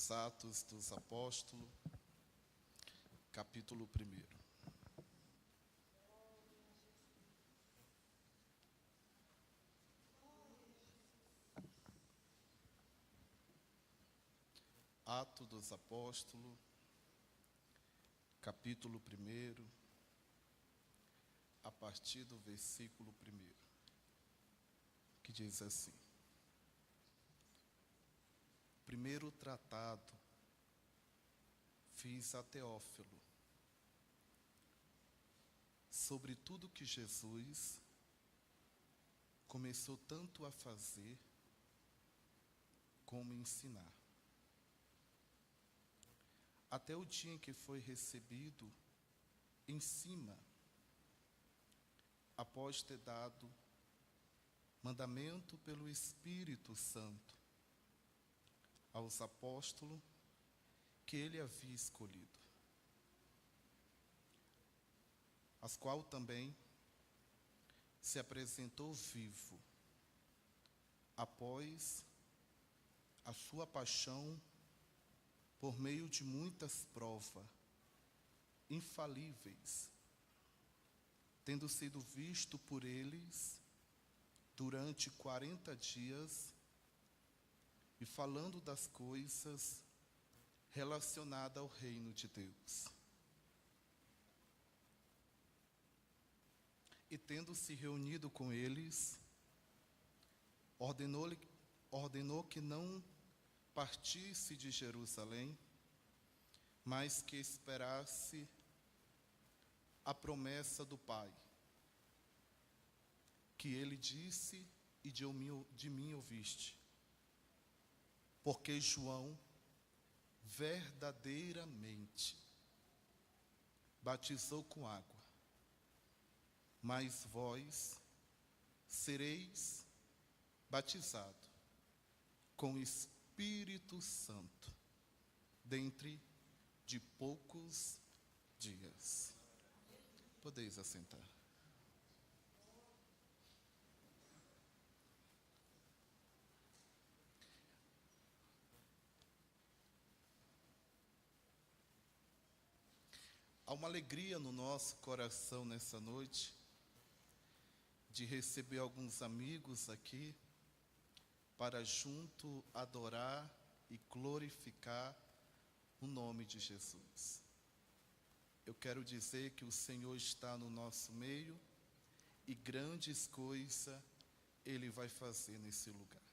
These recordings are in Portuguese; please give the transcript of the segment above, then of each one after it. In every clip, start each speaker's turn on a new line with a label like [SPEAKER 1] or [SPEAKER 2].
[SPEAKER 1] dos Atos dos Apóstolos, capítulo 1. Atos dos Apóstolos, capítulo 1, a partir do versículo 1, que diz assim: Primeiro tratado fiz a Teófilo sobre tudo que Jesus começou tanto a fazer como ensinar, até o dia em que foi recebido em cima, após ter dado mandamento pelo Espírito Santo aos apóstolos que ele havia escolhido, as qual também se apresentou vivo após a sua paixão, por meio de muitas provas infalíveis, tendo sido visto por eles durante 40 dias e falando das coisas relacionadas ao reino de Deus. E tendo se reunido com eles, ordenou que não partisse de Jerusalém, mas que esperasse a promessa do Pai, que ele disse e de mim ouviste, porque João verdadeiramente batizou com água, mas vós sereis batizados com Espírito Santo dentre de poucos dias. Podeis assentar. Há uma alegria no nosso coração nessa noite de receber alguns amigos aqui para junto adorar e glorificar o nome de Jesus. Eu quero dizer que o Senhor está no nosso meio e grandes coisas Ele vai fazer nesse lugar.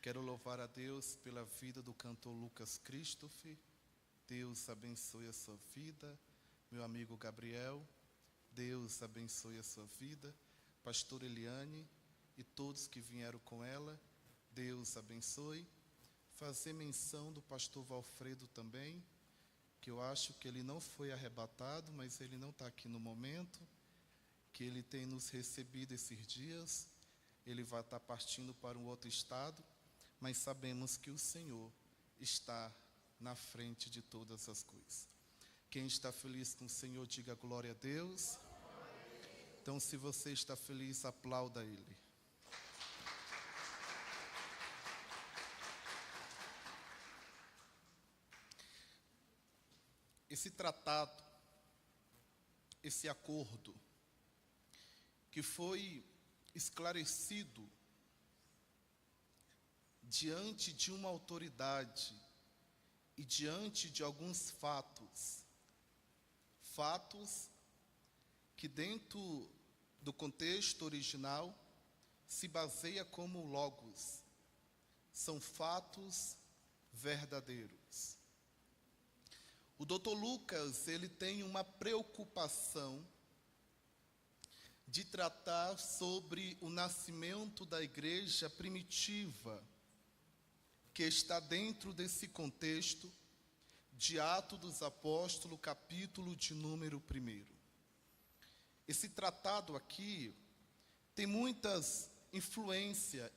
[SPEAKER 1] Quero louvar a Deus pela vida do cantor Lucas Christopher. Deus abençoe a sua vida. Meu amigo Gabriel, Deus abençoe a sua vida. Pastor Eliane e todos que vieram com ela, Deus abençoe. Fazer menção do pastor Valfredo também, que eu acho que ele não foi arrebatado, mas ele não está aqui no momento, que ele tem nos recebido esses dias. Ele vai estar partindo para um outro estado, mas sabemos que o Senhor está na frente de todas as coisas. Quem está feliz com o Senhor, diga glória a Deus. Então, se você está feliz, aplauda Ele. Esse tratado, esse acordo, que foi esclarecido diante de uma autoridade e diante de alguns fatos que dentro do contexto original se baseia como logos, são fatos verdadeiros. O Dr. Lucas, ele tem uma preocupação de tratar sobre o nascimento da igreja primitiva, que está dentro desse contexto de Atos dos Apóstolos, capítulo de número 1. Esse tratado aqui tem muitas influências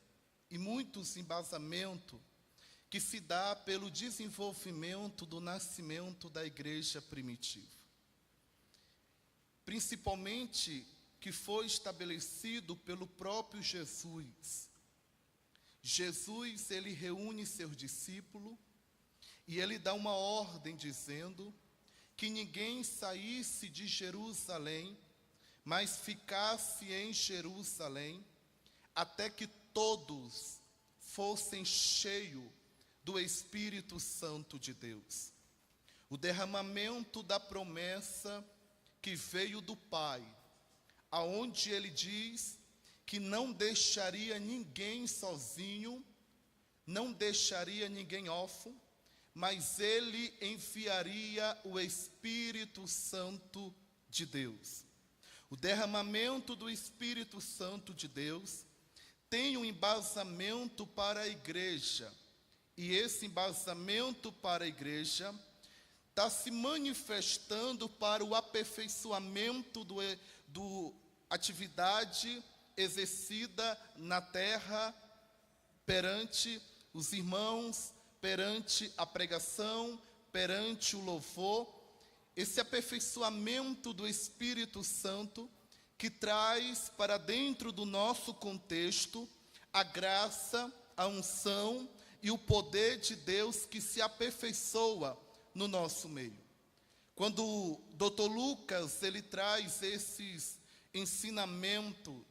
[SPEAKER 1] e muitos embasamentos que se dá pelo desenvolvimento do nascimento da igreja primitiva. Principalmente que foi estabelecido pelo próprio Jesus. Jesus, ele reúne seus discípulos E ele dá uma ordem dizendo que ninguém saísse de Jerusalém, mas ficasse em Jerusalém, até que todos fossem cheios do Espírito Santo de Deus. O derramamento da promessa que veio do Pai, aonde ele diz que não deixaria ninguém sozinho, não deixaria ninguém órfão, mas ele enviaria o Espírito Santo de Deus. O derramamento do Espírito Santo de Deus tem um embasamento para a igreja, e esse embasamento para a igreja está se manifestando para o aperfeiçoamento do atividade exercida na terra perante os irmãos, perante a pregação, perante o louvor. Esse aperfeiçoamento do Espírito Santo que traz para dentro do nosso contexto a graça, a unção e o poder de Deus que se aperfeiçoa no nosso meio. Quando o Dr. Lucas ele traz esses ensinamentos,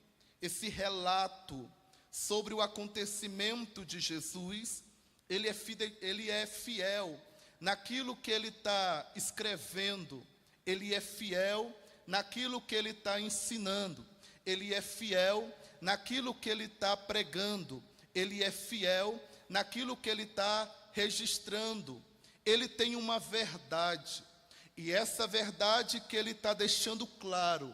[SPEAKER 1] esse relato sobre o acontecimento de Jesus, ele é fiel naquilo que ele está escrevendo, ele é fiel naquilo que ele está ensinando, ele é fiel naquilo que ele está pregando, ele é fiel naquilo que ele está registrando. Ele tem uma verdade, e essa verdade que ele está deixando claro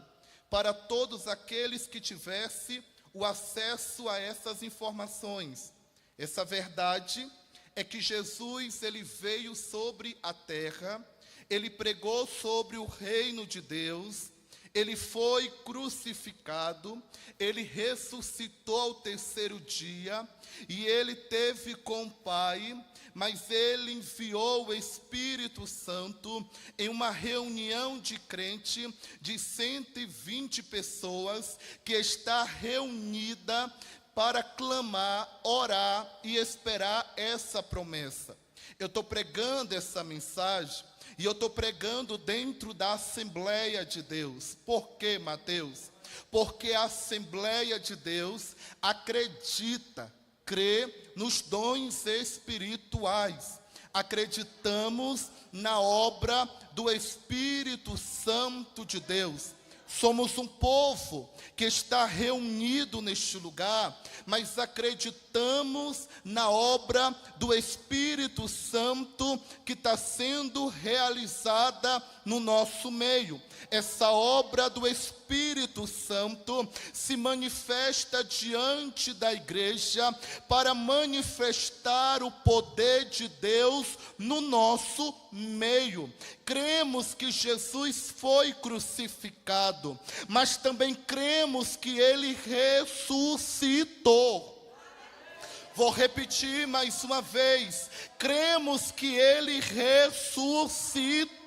[SPEAKER 1] para todos aqueles que tivessem o acesso a essas informações. Essa verdade é que Jesus ele veio sobre a terra, ele pregou sobre o reino de Deus, ele foi crucificado, ele ressuscitou ao terceiro dia, e ele teve com o Pai, mas ele enviou o Espírito Santo em uma reunião de crente de 120 pessoas, que está reunida para clamar, orar e esperar essa promessa. Eu estou pregando essa mensagem, e eu estou pregando dentro da Assembleia de Deus. Por quê, Mateus? Porque a Assembleia de Deus acredita, crê nos dons espirituais. Acreditamos na obra do Espírito Santo de Deus. Somos um povo que está reunido neste lugar, mas acreditamos na obra do Espírito Santo que está sendo realizada no nosso meio. Essa obra do Espírito Santo se manifesta diante da igreja para manifestar o poder de Deus no nosso meio. Cremos que Jesus foi crucificado, mas também cremos que ele ressuscitou. Vou repetir mais uma vez. Cremos que ele ressuscitou.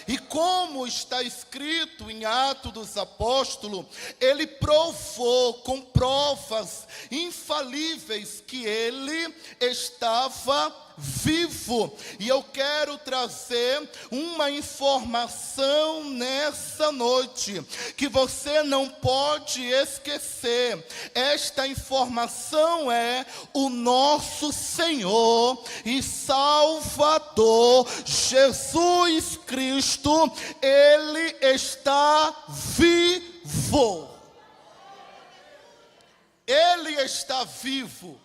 [SPEAKER 1] E como está escrito em Atos dos Apóstolos, ele provou com provas infalíveis que ele estava vivo. E eu quero trazer uma informação nessa noite que você não pode esquecer. Esta informação é o nosso Senhor e Salvador Jesus Cristo. Ele está vivo. Ele está vivo.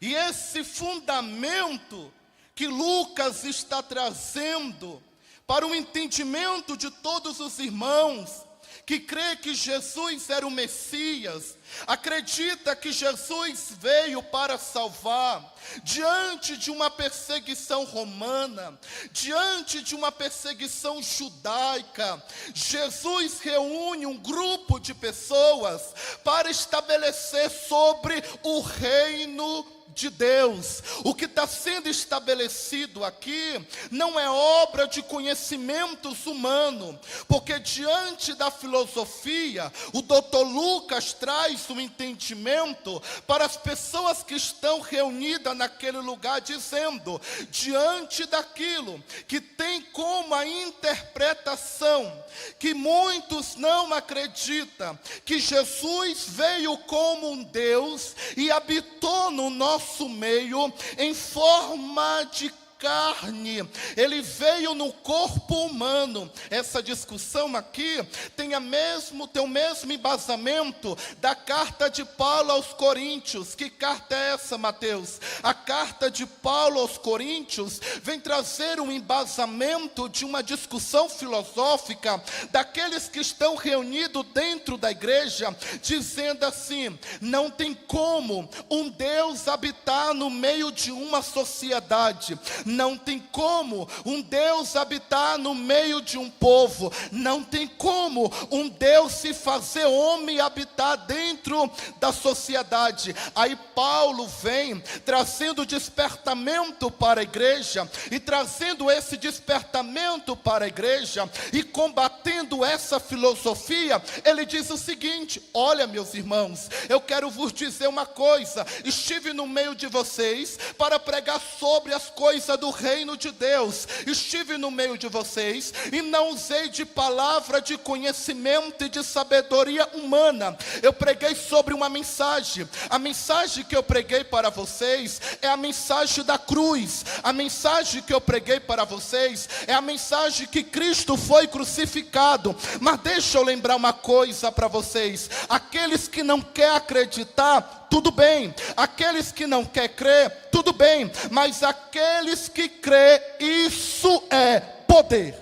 [SPEAKER 1] E esse fundamento que Lucas está trazendo para o entendimento de todos os irmãos que crê que Jesus era o Messias, acredita que Jesus veio para salvar, diante de uma perseguição romana, diante de uma perseguição judaica, Jesus reúne um grupo de pessoas para estabelecer sobre o reino de Deus. O que está sendo estabelecido aqui não é obra de conhecimentos humanos, porque diante da filosofia, o Dr. Lucas traz um entendimento para as pessoas que estão reunidas naquele lugar, dizendo, diante daquilo que tem como a interpretação, que muitos não acreditam, que Jesus veio como um Deus e habitou no nosso meio em forma de carne, ele veio no corpo humano. Essa discussão aqui tem o mesmo embasamento da carta de Paulo aos Coríntios. Que carta é essa, Mateus? A carta de Paulo aos Coríntios vem trazer um embasamento de uma discussão filosófica daqueles que estão reunidos dentro da igreja, dizendo assim: não tem como um Deus habitar no meio de uma sociedade, não tem como um Deus habitar no meio de um povo, não tem como um Deus se fazer homem e habitar dentro da sociedade. Aí Paulo vem trazendo despertamento para a igreja, e trazendo esse despertamento para a igreja, e combatendo essa filosofia, ele diz o seguinte: olha, meus irmãos, eu quero vos dizer uma coisa, estive no meio de vocês para pregar sobre as coisas do reino de Deus, estive no meio de vocês e não usei de palavra de conhecimento e de sabedoria humana. Eu preguei sobre uma mensagem. A mensagem que eu preguei para vocês é a mensagem da cruz. A mensagem que eu preguei para vocês é a mensagem que Cristo foi crucificado. Mas deixa eu lembrar uma coisa para vocês: aqueles que não querem acreditar, tudo bem. Aqueles que não querem crer, tudo bem. Mas aqueles que crê, isso é poder.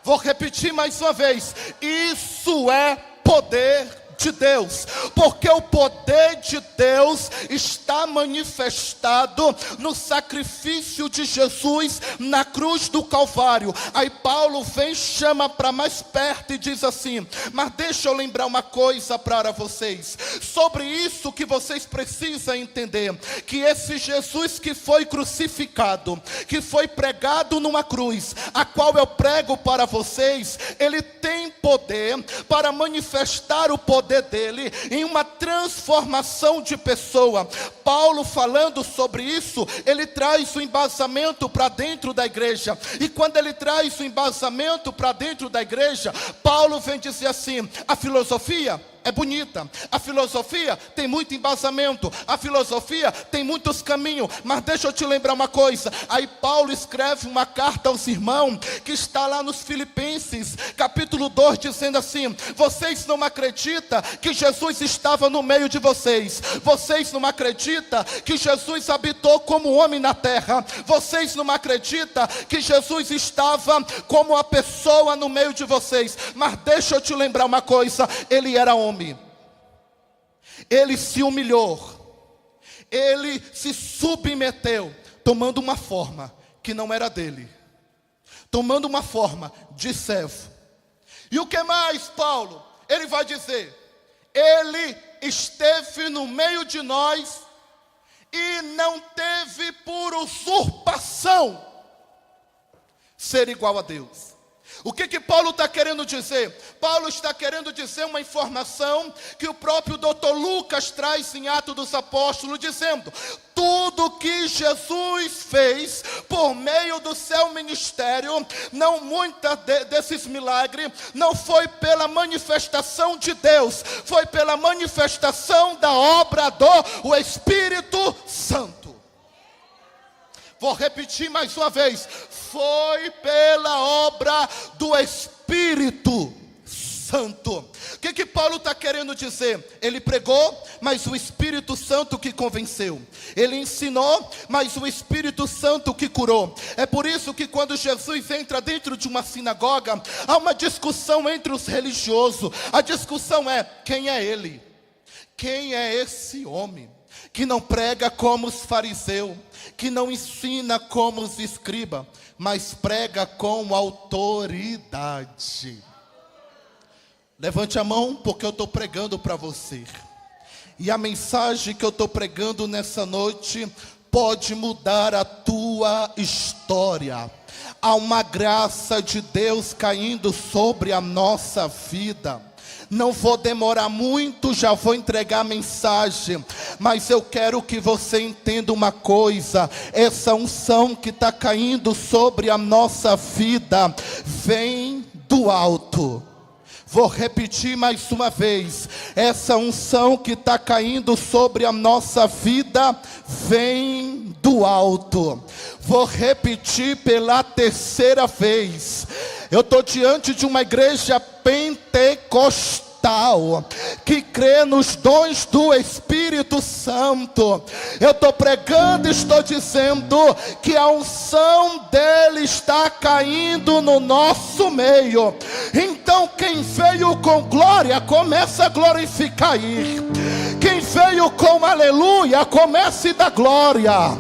[SPEAKER 1] Vou repetir mais uma vez: isso é poder de Deus, porque o poder de Deus está manifestado no sacrifício de Jesus na cruz do Calvário. Aí Paulo vem, chama para mais perto e diz assim: mas deixa eu lembrar uma coisa para vocês, sobre isso que vocês precisam entender, que esse Jesus que foi crucificado, que foi pregado numa cruz, a qual eu prego para vocês, ele tem poder para manifestar o poder dele em uma transformação de pessoa. Paulo, falando sobre isso, ele traz o embasamento para dentro da igreja. E quando ele traz o embasamento para dentro da igreja, Paulo vem dizer assim: a filosofia é bonita, a filosofia tem muito embasamento, a filosofia tem muitos caminhos, mas deixa eu te lembrar uma coisa. Aí Paulo escreve uma carta aos irmãos, que está lá nos Filipenses, capítulo 2, dizendo assim: vocês não acreditam que Jesus estava no meio de vocês, vocês não acreditam que Jesus habitou como homem na terra, vocês não acreditam que Jesus estava como a pessoa no meio de vocês, mas deixa eu te lembrar uma coisa: ele era homem. Ele se humilhou, ele se submeteu, tomando uma forma que não era dele, tomando uma forma de servo. E o que mais, Paulo? Ele vai dizer: ele esteve no meio de nós e não teve por usurpação ser igual a Deus. O que Paulo está querendo dizer? Paulo está querendo dizer uma informação que o próprio Dr. Lucas traz em Atos dos Apóstolos, dizendo: tudo que Jesus fez por meio do seu ministério, não muitos desses milagres, não foi pela manifestação de Deus, foi pela manifestação da obra do Espírito Santo. Vou repetir mais uma vez: foi pela obra do Espírito Santo. O que Paulo está querendo dizer? Ele pregou, mas o Espírito Santo que convenceu. Ele ensinou, mas o Espírito Santo que curou. É por isso que quando Jesus entra dentro de uma sinagoga, há uma discussão entre os religiosos. A discussão é: quem é ele? Quem é esse homem que não prega como os fariseus, que não ensina como os escribas, mas prega com autoridade? Levante a mão, porque eu estou pregando para você. E a mensagem que eu estou pregando nessa noite pode mudar a tua história. Há uma graça de Deus caindo sobre a nossa vida. Não vou demorar muito, já vou entregar a mensagem. Mas eu quero que você entenda uma coisa. Essa unção que está caindo sobre a nossa vida vem do alto. Vou repetir mais uma vez. Essa unção que está caindo sobre a nossa vida vem do alto. Vou repetir pela terceira vez. Eu estou diante de uma igreja pentecostal que crê nos dons do Espírito Santo. Eu estou pregando e estou dizendo que a unção dele está caindo no nosso meio. Então quem veio com glória, começa a glorificar aí. Quem veio com aleluia, comece a dar glória.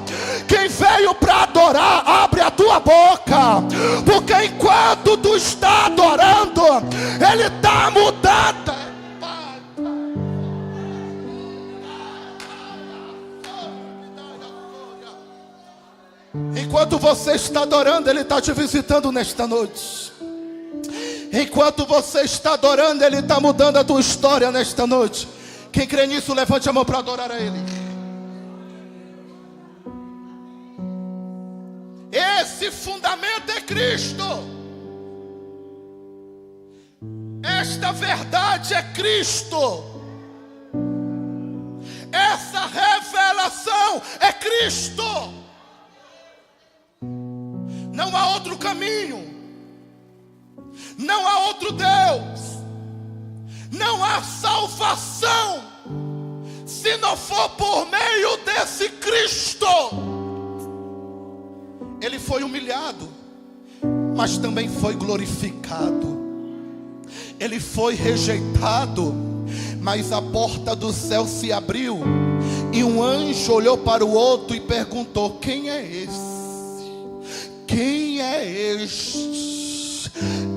[SPEAKER 1] Quem veio para adorar, abre a tua boca. Porque enquanto tu está adorando, ele está mudando. Enquanto você está adorando, ele está te visitando nesta noite. Enquanto você está adorando, ele está mudando a tua história nesta noite. Quem crê nisso, levante a mão para adorar a ele. Esse fundamento é Cristo. Esta verdade é Cristo. Essa revelação é Cristo. Não há outro caminho. Não há outro Deus. Não há salvação se não for por meio desse Cristo. Ele foi humilhado, mas também foi glorificado. Ele foi rejeitado, mas a porta do céu se abriu. E um anjo olhou para o outro e perguntou: quem é esse? Quem é este?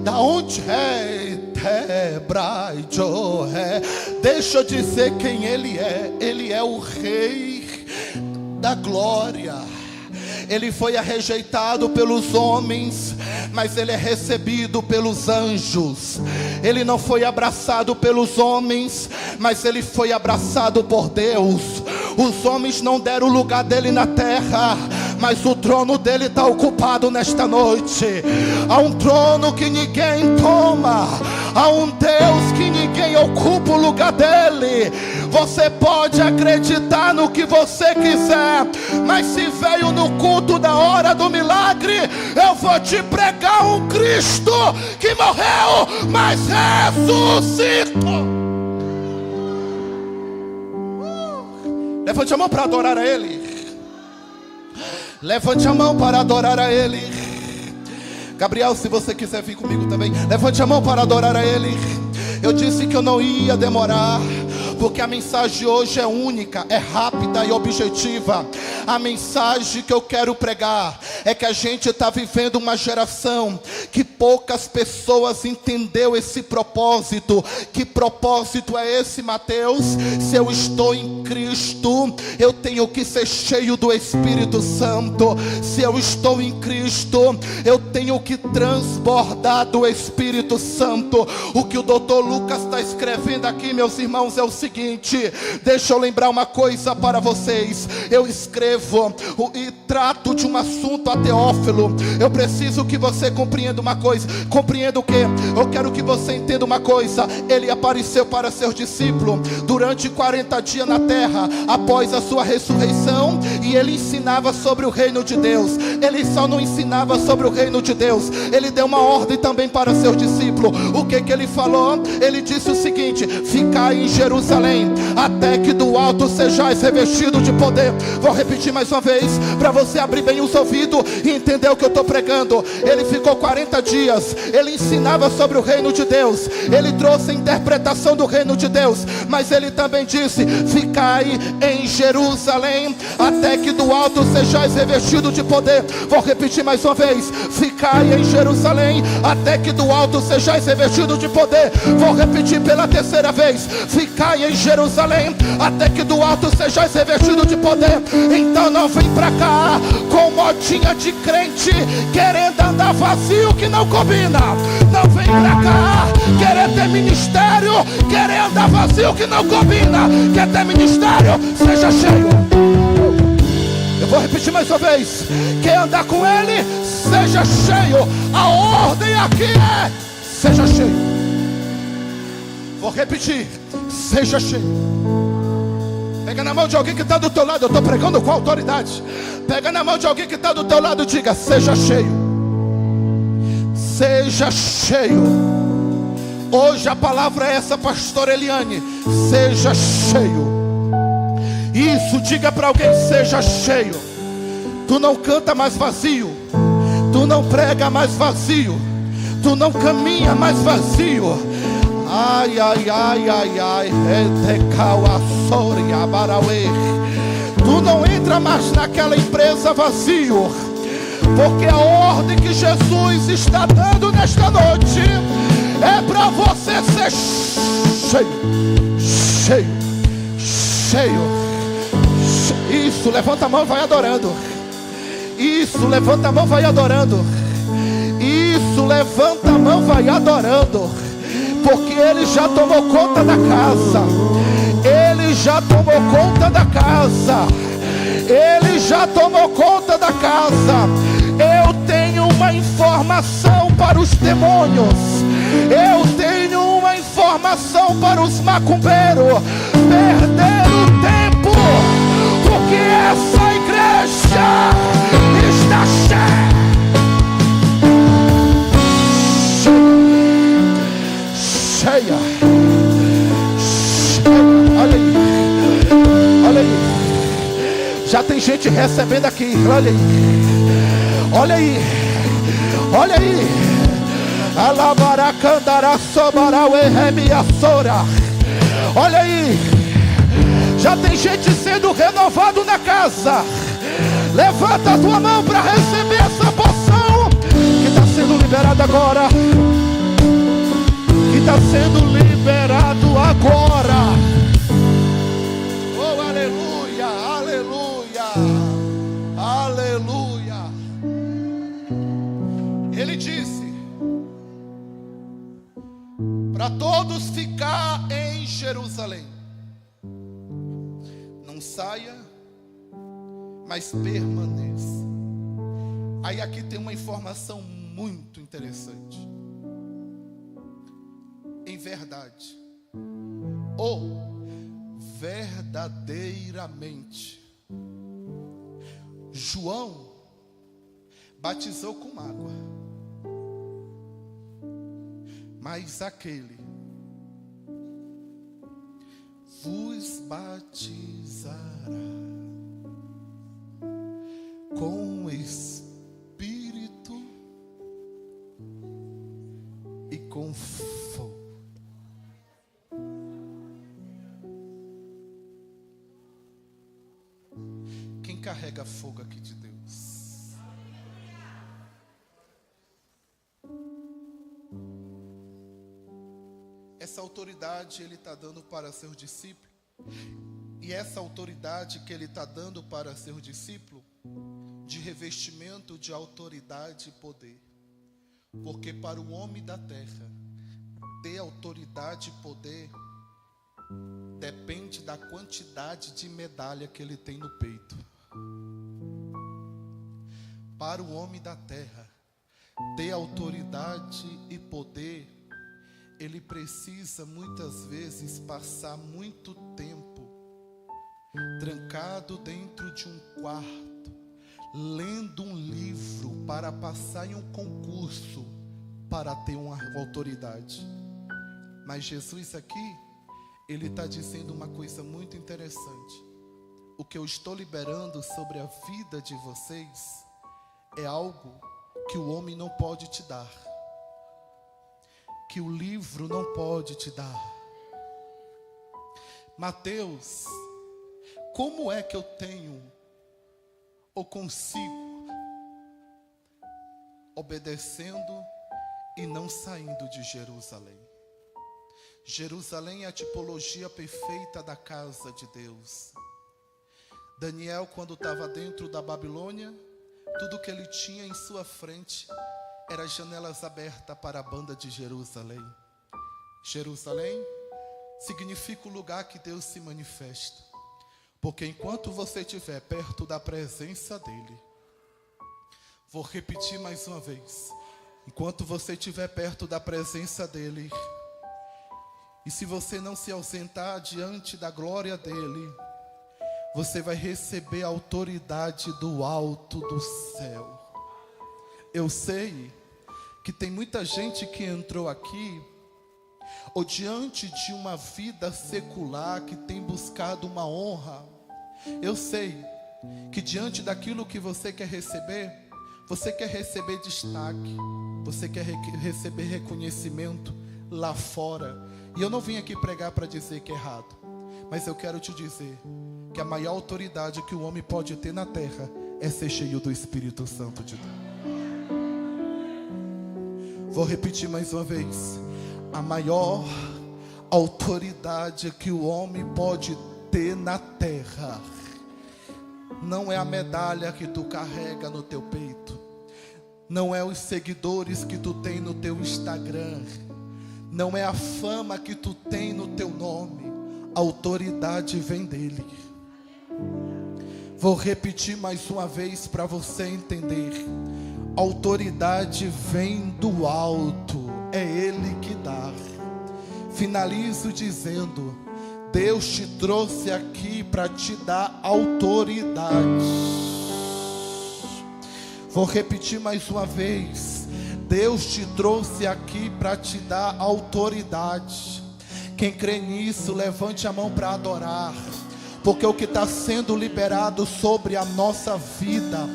[SPEAKER 1] Da onde é? Deixa eu dizer quem ele é. Ele é o Rei da glória. Ele foi rejeitado pelos homens, mas ele é recebido pelos anjos. Ele não foi abraçado pelos homens, mas ele foi abraçado por Deus. Os homens não deram o lugar dele na terra, mas o trono dele está ocupado nesta noite. Há um trono que ninguém toma. Há um Deus que ninguém ocupa o lugar dele. Você pode acreditar no que você quiser, mas se veio no culto da hora do milagre, eu vou te pregar um Cristo que morreu, mas ressuscitou. Levante a mão para adorar a ele. Levante a mão para adorar a ele. Gabriel, se você quiser vir comigo também, levante a mão para adorar a ele. Eu disse que eu não ia demorar, porque a mensagem hoje é única, é rápida e objetiva. A mensagem que eu quero pregar é que a gente está vivendo uma geração que poucas pessoas entendeu esse propósito. Que propósito é esse, Mateus? Se eu estou em Cristo, eu tenho que ser cheio do Espírito Santo. Se eu estou em Cristo, eu tenho que transbordar do Espírito Santo. O que o doutor Lucas está escrevendo aqui, meus irmãos, é o seguinte. Deixa eu lembrar uma coisa para vocês. Eu escrevo e trato de um assunto a Teófilo. Eu preciso que você compreenda uma coisa. Compreenda o que? Eu quero que você entenda uma coisa. Ele apareceu para seus discípulos durante 40 dias na terra, após a sua ressurreição, e ele ensinava sobre o reino de Deus. Ele só não ensinava sobre o reino de Deus, ele deu uma ordem também para seus discípulos. O que ele falou? Ele disse o seguinte: ficai em Jerusalém, até que do alto sejais revestido de poder. Vou repetir mais uma vez, para você abrir bem os ouvidos. ouvido e entender o que eu estou pregando. Ele ficou 40 dias, ele ensinava sobre o reino de Deus, ele trouxe a interpretação do reino de Deus, mas ele também disse: ficai em Jerusalém, até que do alto sejais revestido de poder. Vou repetir mais uma vez: ficai em Jerusalém, até que do alto sejais revestido de poder. Vou repetir pela terceira vez: ficai em Jerusalém, até que do alto sejais revestido de poder. Então não vem pra cá com modinha de crente, querendo andar vazio que não combina. Não vem pra cá querer ter ministério, querer andar vazio que não combina. Quer ter ministério? Seja cheio. Eu vou repetir mais uma vez: quer andar com ele? Seja cheio. A ordem aqui é: seja cheio. Vou repetir: seja cheio. Pega na mão de alguém que está do teu lado. Eu estou pregando com autoridade. Pega na mão de alguém que está do teu lado e diga: seja cheio. Seja cheio. Hoje a palavra é essa, pastor Eliane: seja cheio. Isso, diga para alguém: seja cheio. Tu não canta mais vazio, tu não prega mais vazio, tu não caminha mais vazio. Ai, ai, ai, ai, ai, tu não entra mais naquela empresa vazio, porque a ordem que Jesus está dando nesta noite é para você ser cheio, cheio, cheio. Isso, levanta a mão e vai adorando. Isso, levanta a mão e vai adorando. Isso, levanta a mão e vai adorando. Porque Ele já tomou conta da casa. Ele já tomou conta da casa. Ele já tomou conta da casa. Eu tenho uma informação para os demônios. Eu tenho uma informação para os macumbeiros. Perderam tempo, porque essa igreja está cheia. Cheia. Olha aí. Olha aí. Já tem gente recebendo aqui. Olha aí. Olha aí. Olha aí. Alabaracandara sobarau erremiassora. Olha aí. Já tem gente sendo renovado na casa. Levanta a tua mão para receber essa porção que está sendo liberada agora. Que está sendo liberado agora. Oh, aleluia, aleluia, aleluia. Ele disse para todos ficar em Jerusalém. Não saia, mas permaneça. Aí aqui tem uma informação muito interessante. Em verdade, ou verdadeiramente, João batizou com água, mas aquele vos batizará com Espírito e com fogo. Quem carrega fogo aqui de Deus? Essa autoridade Ele está dando para seus discípulos. E essa autoridade que Ele está dando para seus discípulos, de revestimento de autoridade e poder. Porque para o homem da terra ter autoridade e poder depende da quantidade de medalha que ele tem no peito. Para o homem da terra ter autoridade e poder, ele precisa muitas vezes passar muito tempo trancado dentro de um quarto, lendo um livro para passar em um concurso para ter uma autoridade. Mas Jesus aqui, Ele está dizendo uma coisa muito interessante. O que eu estou liberando sobre a vida de vocês é algo que o homem não pode te dar, que o livro não pode te dar. Mateus, como é que eu tenho ou consigo obedecendo e não saindo de Jerusalém? Jerusalém é a tipologia perfeita da casa de Deus. Daniel, quando estava dentro da Babilônia, tudo que ele tinha em sua frente era janelas abertas para a banda de Jerusalém. Jerusalém significa o lugar que Deus se manifesta. Porque enquanto você estiver perto da presença dEle, vou repetir mais uma vez, enquanto você estiver perto da presença dEle, e se você não se ausentar diante da glória dEle, você vai receber a autoridade do alto do céu. Eu sei que tem muita gente que entrou aqui, ou diante de uma vida secular que tem buscado uma honra. Eu sei que diante daquilo que você quer receber destaque, você quer receber reconhecimento lá fora. E eu não vim aqui pregar para dizer que é errado, mas eu quero te dizer que a maior autoridade que o homem pode ter na terra é ser cheio do Espírito Santo de Deus. Vou repetir mais uma vez. A maior autoridade que o homem pode ter na terra não é a medalha que tu carrega no teu peito, não é os seguidores que tu tem no teu Instagram, não é a fama que tu tem no teu nome. A autoridade vem dele. Vou repetir mais uma vez para você entender. A autoridade vem do alto, é Ele que dá. Finalizo dizendo: Deus te trouxe aqui para te dar autoridade. Vou repetir mais uma vez. Deus te trouxe aqui para te dar autoridade. Quem crê nisso, levante a mão para adorar. Porque o que está sendo liberado sobre a nossa vida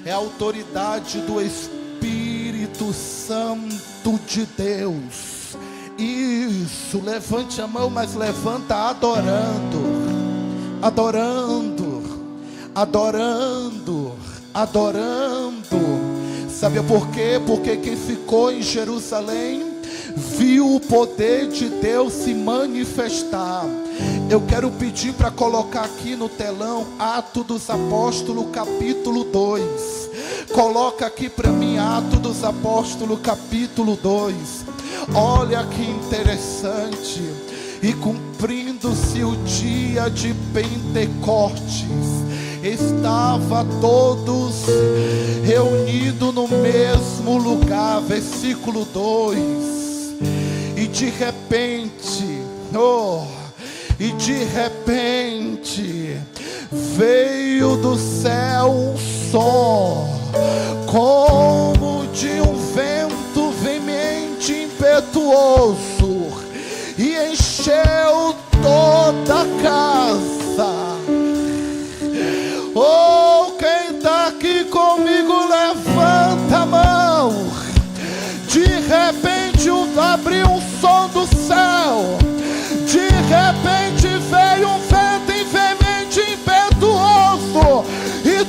[SPEAKER 1] é a autoridade do Espírito Santo de Deus. Isso, levante a mão, mas levanta adorando, adorando, adorando, adorando. Sabe por quê? Porque quem ficou em Jerusalém viu o poder de Deus se manifestar. Eu quero pedir para colocar aqui no telão Atos dos Apóstolos capítulo 2. Coloca aqui para mim Atos dos Apóstolos capítulo 2. Olha que interessante. E cumprindo-se o dia de Pentecostes, estava todos reunidos no mesmo lugar. Versículo 2. E de repente, e de repente veio do céu um som, como de um vento veemente impetuoso, e encheu toda a casa. Quem está aqui comigo, levanta a mão. De repente abriu um som do céu. De repente veio um vento veemente impetuoso, e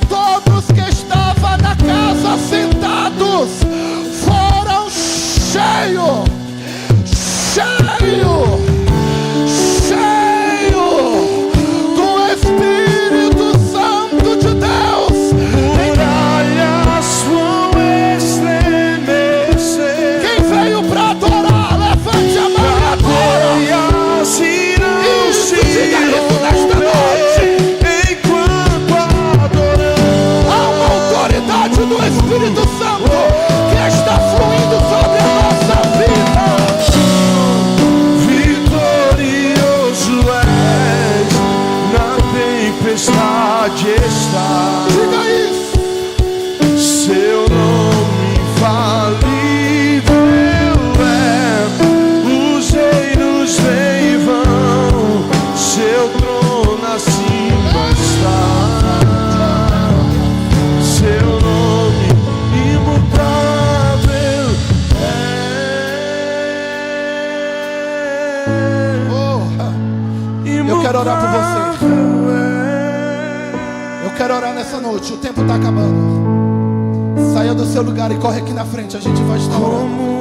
[SPEAKER 1] nessa noite. O tempo está acabando. Saia do seu lugar e corre aqui na frente. A gente vai estar orando.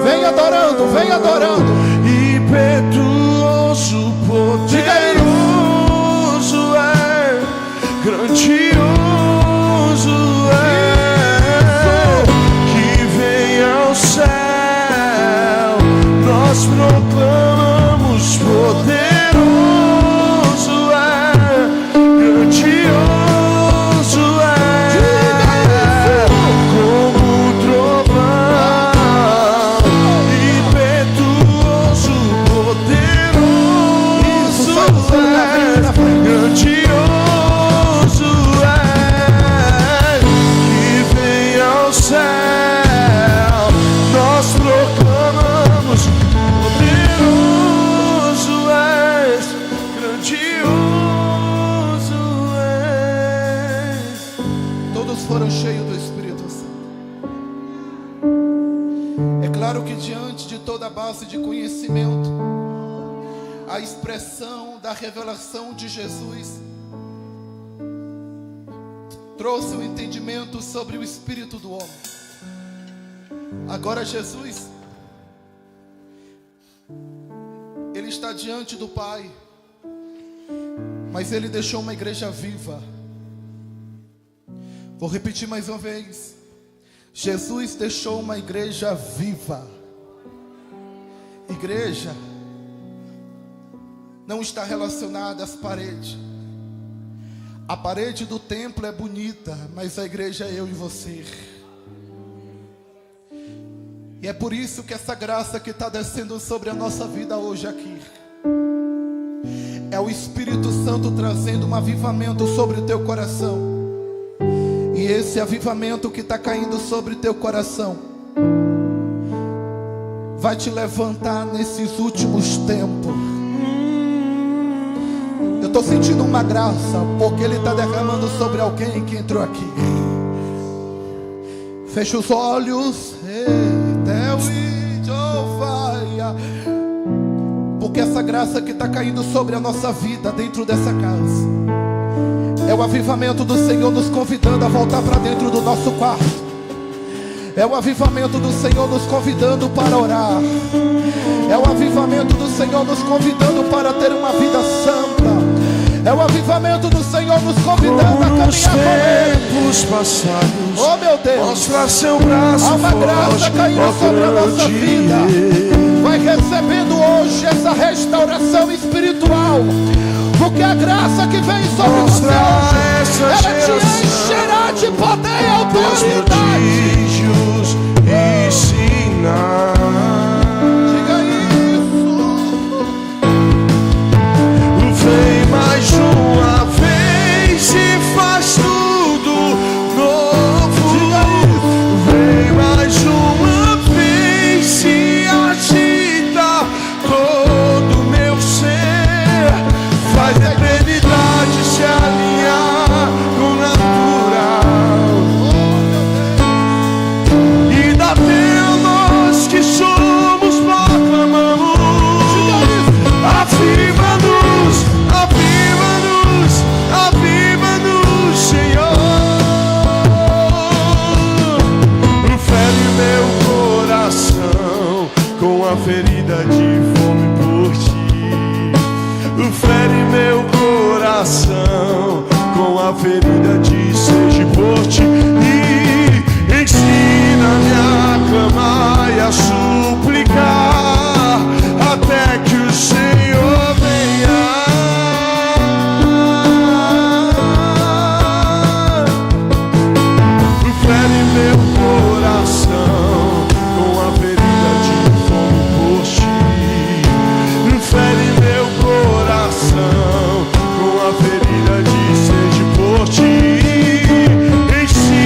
[SPEAKER 1] Vem adorando, vem adorando.
[SPEAKER 2] Impetuoso, poderoso é, grandioso é, que vem ao céu. Nós proclamamos, poderoso é, grandioso é, como um trovão, impetuoso, poderoso é, grandioso é, que vem ao céu. Nós proclamamos, poderoso és, grandioso és.
[SPEAKER 1] Todos foram cheios do Espírito Santo. É claro que diante de toda a base de conhecimento, a expressão da revelação de Jesus trouxe um entendimento sobre o espírito do homem. Agora Jesus, Ele está diante do Pai, mas Ele deixou uma igreja viva. Vou repetir mais uma vez. Jesus deixou uma igreja viva. Igreja não está relacionada às paredes. A parede do templo é bonita, mas a igreja é eu e você. E é por isso que essa graça que está descendo sobre a nossa vida hoje aqui é o Espírito Santo trazendo um avivamento sobre o teu coração. E esse avivamento que está caindo sobre o teu coração vai te levantar nesses últimos tempos. Eu estou sentindo uma graça, porque Ele está derramando sobre alguém que entrou aqui. Fecha os olhos, porque essa graça que está caindo sobre a nossa vida dentro dessa casa é o avivamento do Senhor nos convidando a voltar para dentro do nosso quarto. É o avivamento do Senhor nos convidando para orar. É o avivamento do Senhor nos convidando para ter uma vida santa. É o avivamento do Senhor nos convidando a caminhar com Ele.
[SPEAKER 2] Tempos passados,
[SPEAKER 1] oh meu Deus,
[SPEAKER 2] mostra seu braço.
[SPEAKER 1] há uma graça caindo sobre a nossa vida. Vai recebendo hoje essa restauração espiritual, porque a graça que vem sobre você hoje, ela te encherá de poder e autoridade.
[SPEAKER 2] E sinais.
[SPEAKER 1] Diga isso.
[SPEAKER 2] Vem mais uma vez e faz tudo novo. Vem mais uma vez e agita todo o meu ser. Faz a eternidade se alinhar com o natural. E dá tempo nós que somos, proclamamos. Aviva-nos, aviva-nos, aviva-nos, Senhor. Fere meu coração com a ferida de fome por ti. Fere meu coração com a ferida de sede por ti. E ensina-me a clamar e a suplicar até que o Senhor venha. Fere meu coração com a ferida de fome por ti. Fere meu coração com a ferida de sede por ti. Ensina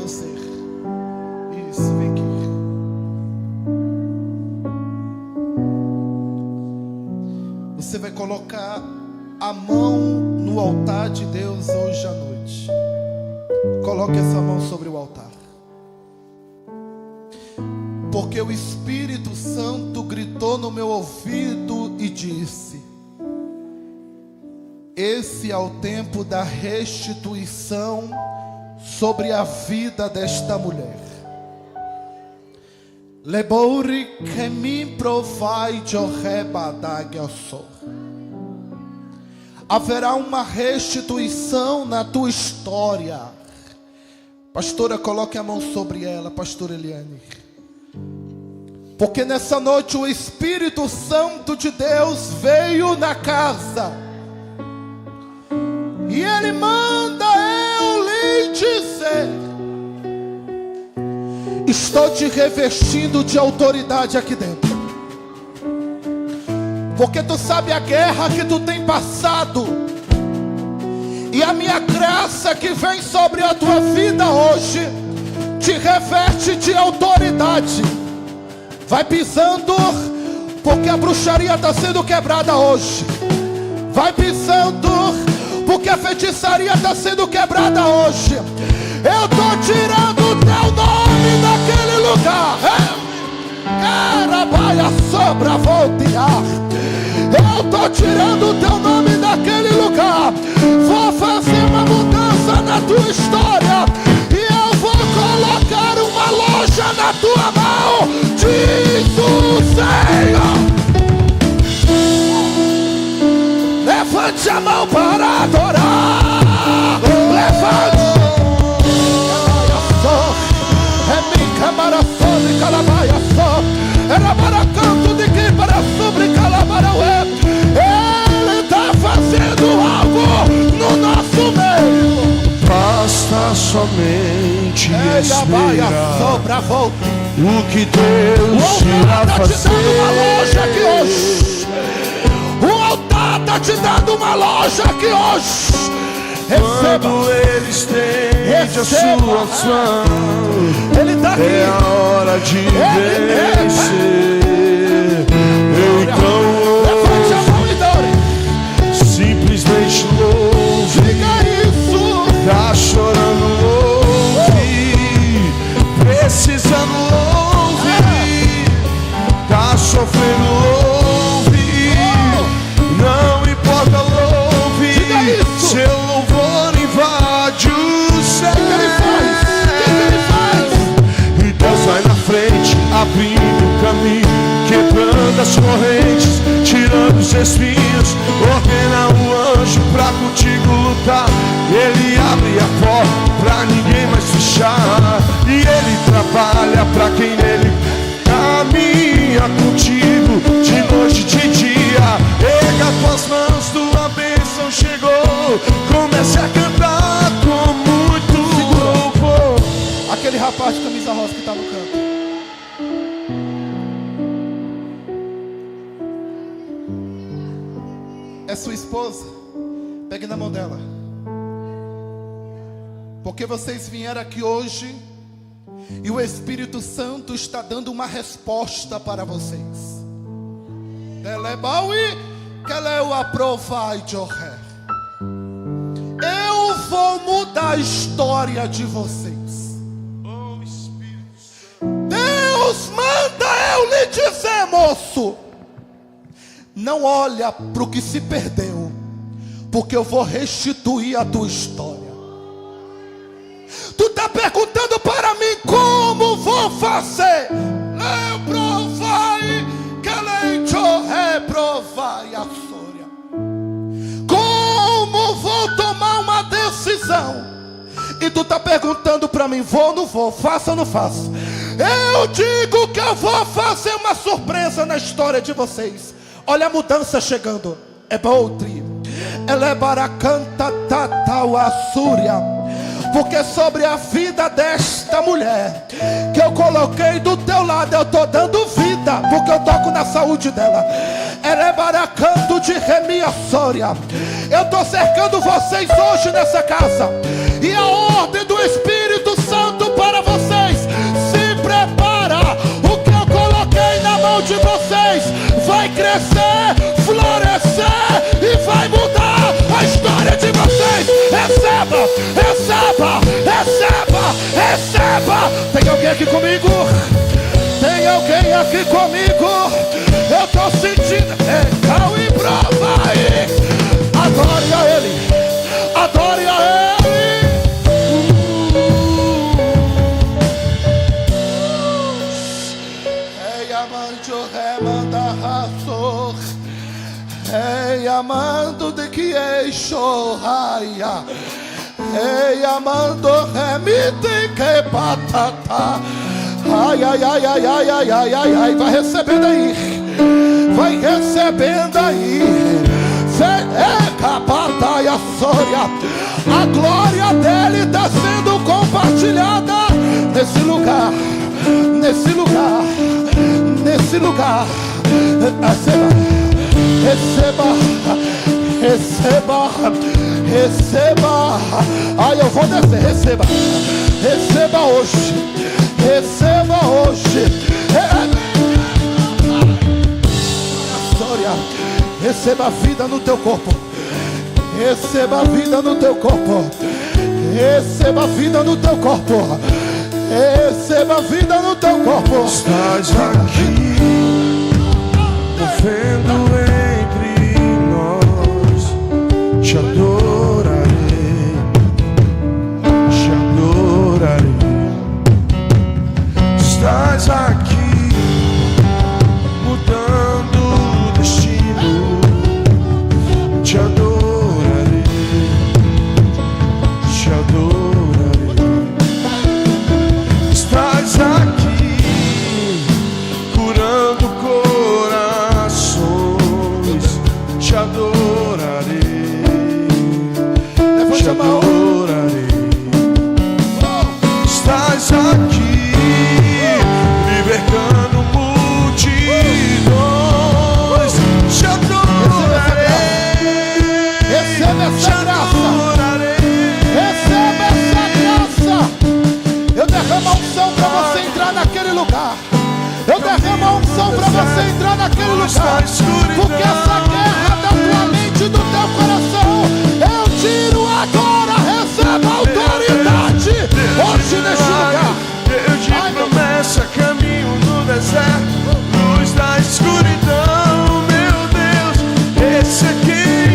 [SPEAKER 1] você. Isso, vem aqui. Você vai colocar a mão no altar de Deus hoje à noite. Coloque essa mão sobre o altar. Porque o Espírito Santo gritou no meu ouvido e disse: esse é o tempo da restituição sobre a vida desta mulher. Lebouri que me provai de orebadagasor. Haverá uma restituição na tua história. Pastora, coloque a mão sobre ela, pastora Eliane. Porque nessa noite o Espírito Santo de Deus veio na casa. E Ele manda eu lhe dizer: estou te revestindo de autoridade aqui dentro. Porque tu sabe a guerra que tu tem passado. E a minha graça que vem sobre a tua vida hoje te reveste de autoridade. Vai pisando, porque a bruxaria está sendo quebrada hoje. Vai pisando, porque a feitiçaria está sendo quebrada hoje. Eu estou tirando o teu nome daquele lugar. Carabaia sobra voltear. Eu estou tirando o teu nome daquele lugar. Vou fazer uma mudança na tua história. E eu vou colocar uma loja na tua mão. Diz o Senhor. Levante a mão para adorar. Levante. É minha câmara sobre calabaia só. Era para canto de quem para sobre calabaia web. Ele está fazendo algo no nosso meio.
[SPEAKER 2] Basta somente esperar o que Deus irá fazer.
[SPEAKER 1] O altar está te dando uma loja aqui hoje.
[SPEAKER 2] Quando Ele estende as suas mãos,
[SPEAKER 1] Ele está aqui.
[SPEAKER 2] é a hora de vencer. Então
[SPEAKER 1] levante a mão e dore.
[SPEAKER 2] simplesmente louve.
[SPEAKER 1] Diga isso.
[SPEAKER 2] Tá chorando, louve. Precisando, louve. Tá sofrendo, louve. Não importa, louve. Seu louvor invade o céu.
[SPEAKER 1] O que ele faz?
[SPEAKER 2] E Deus vai na frente, abrindo o caminho, quebrando as correntes, tirando os espinhos. Ordena o anjo pra contigo lutar. Ele abre a porta pra ninguém mais fechar. E Ele trabalha pra quem nele caminha contigo, de noite e de dia. Erga tuas mãos, tua bênção chegou. Comece a cantar com muito louvor.
[SPEAKER 1] Aquele rapaz de camisa rosa que está no canto. É sua esposa? Pegue na mão dela. Porque vocês vieram aqui hoje e o Espírito Santo está dando uma resposta para vocês. Eu vou mudar a história de vocês. Deus manda eu lhe dizer, moço, não olha para o que se perdeu, porque eu vou restituir a tua história. Tu está perguntando para mim como vou fazer? Como vou tomar uma decisão? E tu está perguntando para mim, vou ou não vou, faço ou não faço? Eu digo que eu vou fazer uma surpresa na história de vocês. Olha a mudança chegando. É Boutri. Ela é baracanta tatau assúria. Porque sobre a vida desta mulher que eu coloquei do teu lado, eu estou dando vida, porque eu toco na saúde dela. Ela é baracanto de remia sória. Eu estou cercando vocês hoje nessa casa. E a ordem do Espírito Santo para
[SPEAKER 2] receba, receba, receba. Tem alguém aqui comigo? Tem alguém aqui comigo? Eu tô sentindo. Cal e prova aí. Adore a Ele, adore a Ele. Ei, amante, remanda raçor. Ei, amando de que eixo raia. Ei, amando remite que patata. Ai, ai, ai, ai, ai, ai, ai, ai, ai. Vai recebendo aí. Vai recebendo aí. Capataia Sória. A glória dele está sendo compartilhada nesse lugar. Nesse lugar. Nesse lugar. Receba. Receba. Receba. Ai, eu vou descer. Receba. Receba hoje. Receba hoje. Receba vida no teu corpo. Receba vida no teu corpo. Receba vida no teu corpo. Receba vida no teu corpo.
[SPEAKER 3] Estás aqui, movendo entre nós. Te adorarei, te adorarei. Estás aqui, mudando o destino. Te adorarei, te adorarei. Estás aqui, curando corações. Te adorarei, te adorarei. Estás aqui, libertando multidões. Te adorarei.
[SPEAKER 2] Receba essa graça. Receba essa graça. Eu derramo a unção para você entrar naquele lugar. Eu derramo a unção para você entrar naquele lugar. Porque essa guerra